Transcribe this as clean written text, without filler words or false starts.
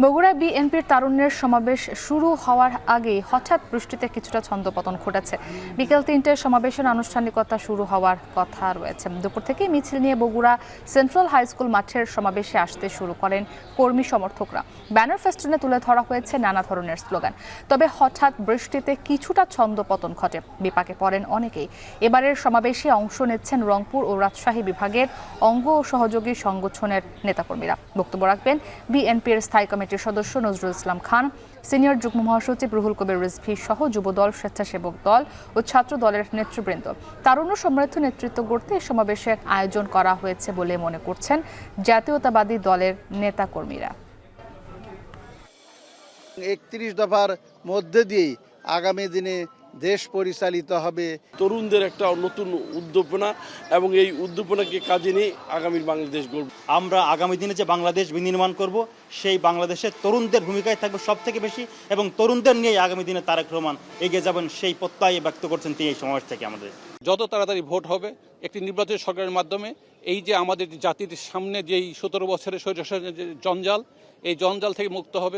বগুড়া বিএনপির তারুণ্যের সমাবেশ শুরু হওয়ার আগেই হঠাৎ বৃষ্টিতে কিছুটা ছন্দপতন ঘটেছে। বিকেল ৩টায় সমাবেশের আনুষ্ঠানিকতা শুরু হওয়ার কথা রয়েছে। দুপুর থেকে মিছিল নিয়ে বগুড়া সেন্ট্রাল হাই স্কুল মাঠের সমাবেশে আসতে শুরু করেন কর্মী সমর্থকরা। ব্যানার ফেস্টুনে তুলে ধরা হয়েছে নানা ধরনের স্লোগান। তবে হঠাৎ বৃষ্টিতে কিছুটা ছন্দপতন ঘটে, বিপাকে পড়েন অনেকেই। এবারের সমাবেশে অংশ নিচ্ছেন রংপুর ও রাজশাহী বিভাগের অঙ্গ ও সহযোগী সংগঠনের নেতাকর্মীরা। বক্তব্য রাখবেন বিএনপির স্থায়ী কমিটির সদস্য নজরুল ইসলাম খান, সিনিয়র যুগ্ম মহাসচিব রুহুল কবির রিজভী সহ যুবদল, স্বেচ্ছাসেবক দল ও ছাত্র দলের নেতৃবৃন্দ। তারুণ্য সমৃদ্ধ নেতৃত্ব গড়তে এই সমাবেশের আয়োজন করা হয়েছে বলে মনে করছেন জাতীয়তাবাদী দলের নেতাকর্মীরা। ৩১ দফার মধ্যে দিয়েই আগামী দিনে দেশ পরিচালিত হবে। তরুণদের একটা নতুন উদ্দীপনা এবং এই উদ্দীপনাকে কাজে নিয়ে আগামীর বাংলাদেশ গড়ব। আমরা আগামী দিনে যে বাংলাদেশ বিনির্মাণ করব, সেই বাংলাদেশে তরুণদের ভূমিকায় থাকবে সব থেকে বেশি, এবং তরুণদের নিয়ে আগামী দিনে তারেক রহমান এগিয়ে যাবেন সেই প্রত্যয় ব্যক্ত করছেন তিনি এই সমাবেশ থেকে। আমাদের যত তাড়াতাড়ি ভোট হবে একটি নির্বাচিত সরকারের মাধ্যমে এই যে আমাদের জাতির সামনে যেই ১৭ বছরের স্বৈরাচারের জঞ্জাল, এই জঞ্জাল থেকে মুক্ত হবে।